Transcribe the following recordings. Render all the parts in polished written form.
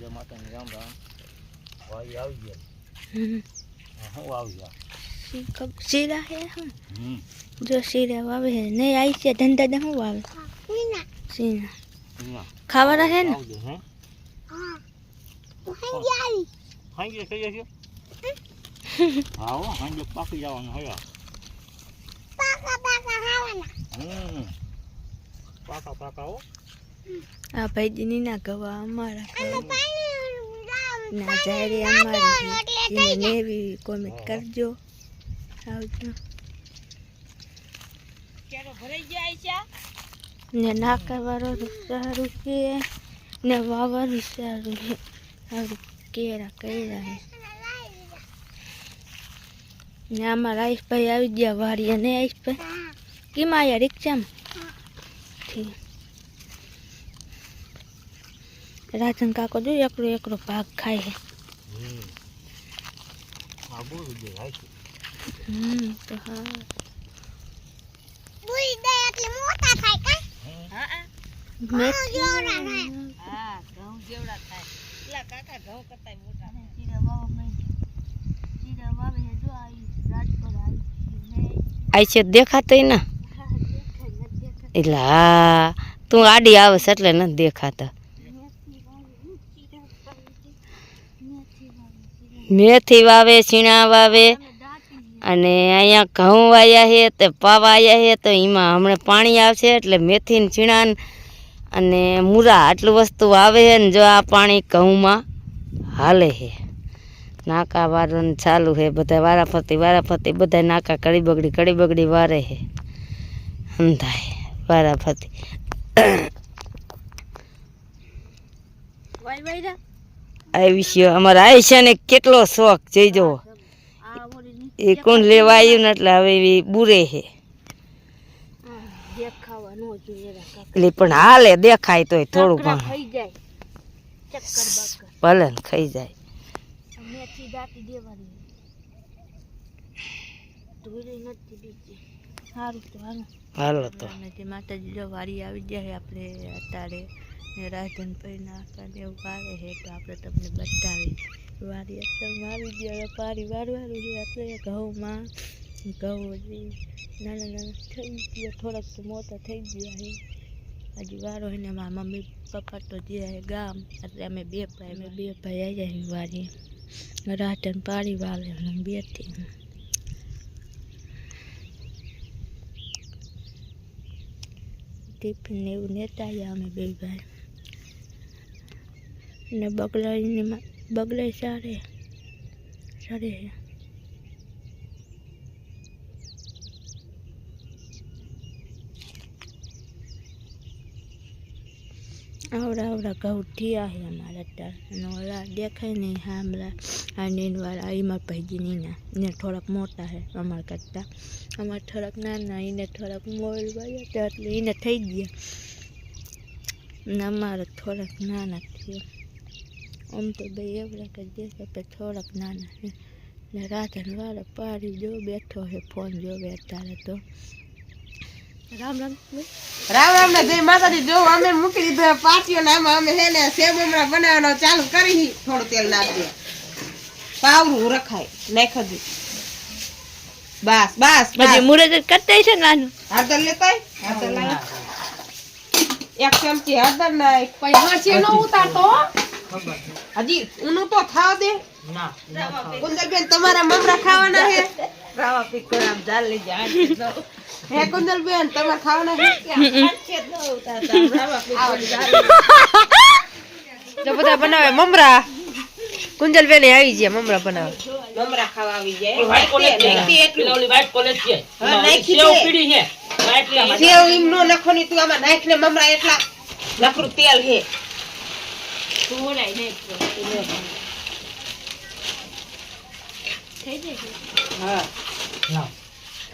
જય માતાની રામ રામ. ભાઈ આવી ગયા. હું આવી ગયા. શીરા હે જો શીરા વાવે હે નહીં આવી છે ધંધા દે હું વાવે શીરા ખાવાના હે ને હાંજે કહીએ છીએ. હા હો હાંજે પાકી જવાનું હે. પાકા પાકા હો. આ ભાઈજીની ના ગવા અમારા ના જાહેર અમારી નેવી કોમેન્ટ કરજો. આવજો ને નાકાવાળો સારું કે ને વાવાનું સારું છે. સારું કેરા કર્યા છે ને આમાં રાઈસભાઈ આવી ગયા વાડી અને આઈસભાઈ કેમ આવ્યા રિક્ષામાં ઠીક. રાજન કાકો જો એકલો એકલો ભાગ ખાય છે. તો હા આઈ છે દેખાતા ના એટલે હા તું આડી આવે એટલે નથી દેખાતા. મેથી વાવે ચીણા વાવે અને અહીંયા ઘઉં વાયા છે તે પાવા આવ્યા છે તો એમાં હમણાં પાણી આવશે એટલે મેથી ને ચીણા અને મૂરા આટલું વસ્તુ આવે છે ને જો આ પાણી ઘઉંમાં હાલે છે. નાકા વારવાનું ચાલુ છે બધા વારાફરતી બધા નાકા કડી બગડી વારે છે અંધાય વારાફરતી. આવી છે અમારા આયશા ને કેટલો શોખ જઈજો એ કોણ લેવા આવ્યું ને એટલે હવે બુરે છે એટલે પણ હાલે દેખાય તોય થોડું ઘણું ભલે ને ખાઈ જાય. હાલો તો માતાજી જો વારી આવી જાય આપણે અત્યારે રાજનભાઈ નાકા ને એવું વારે છે તો આપણે તમને બતાવી વારી અત્યારમાં આવી ગયા પારી વારવાનું છે આપણે ઘઉંમાં ઘઉં નાના થઈ ગયા થોડાક તો મોટા થઈ ગયા છે હજી વારો છે ને મારા મમ્મી પપ્પા તો જે ગામ એટલે અમે બે ભાઈ આવી જાય વારી રાજન પારી વાલે બેઠી ટિફિન ને એવું નેતા આવ્યા અમે બે ભાઈ ને બગલાઈ સારે આવડા ઘઉં થયા છે અમારા અત્યારે અને ઓલા દેખાય નહીં હામલા આ નીંદવાળા એમાં ભાઈજીની ના ને થોડાક મોટા છે અમારા કરતાં અમારે થોડાક નાના એને થોડાક મોબાઈલ વાગ્યા એટલે એને થઈ ગયા ને અમારે થોડાક નાના થયા. આમ તો ભાઈ એવડા કે દેખાય થોડાક નાના છે ને રાધન વાળા પાડી જો બેઠો છે ફોન જોવે અત્યારે તો. રામ રામ ને જય માતાજી. જો અમે મૂકી દીધો પાટીઓ ને આમાં અમે હે ને સેવ મમરા બનાવવાનો ચાલુ કરી. થોડું તેલ નાખી દે પાવરું રખાય નાખી દે બસ પછી મુરત કરતા છે નાનું હળદર લેતા હળદર લાય એક ચમચી હળદર નાખ પછી હાંસી નો ઉતારતો હજી ઊનું તો થાવ દે ના કુંદલબેન તમારા મમરા ખાવાના છે રાવા પીકોરામ ચાલી જાય હે કુંદલબેન તમારે ખાવાના છે જો બધા બનાવે મમરા કુંજલબેન આવી ગયા મમરા બનાવે મમરા ખાવા આવી જાય વ્હાઈટ કોલેજ છે એટલી ઓલી વ્હાઈટ કોલેજ છે સેવ પીડી છે સેવ ઈમ નો નખો ની તું આમાં નાખ ને મમરા એટલા નકરું તેલ છે થોડાય ને થઈ જાય હા ના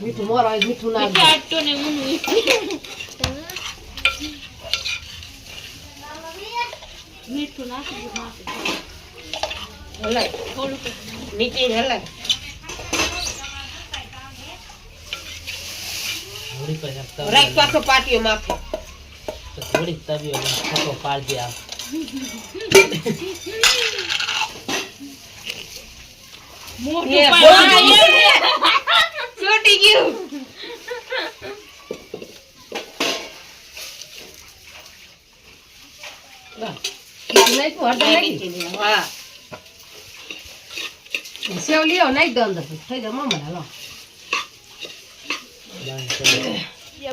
મીઠું મોરો મીઠું ના દે આટો ને મુનું મીઠું નાખી હલાય થોડું નીચે હલાય થોડી પર રાખ પાછો પાટીઓ માખો થોડી તવી છકો પાડ દે આ છૂટી ગયું. હા. સેવ લ્યો નાઈ દો અંદર થઈ જાય મમ્મી લો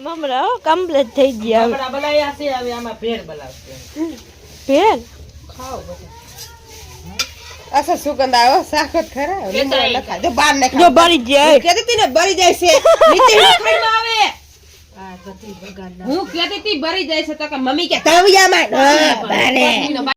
મમરા કમ્પ્લીટ થઈ ગયા આપણા બનાવ્યા છે હવે આમાં ભેળ બનાવશે ભેળ અસર સુગંધ આવે સાખત ખરા લીમડો નખાય જો બાર જો નખાય બળી જાય કહેતી હતી ને બળી જાય છે નીચે હિકડીમાં આવે આ બધી બગાડ હું કહેતી હતી બળી જાય છે તો કે મમ્મી કે તવિયામાં ના બારે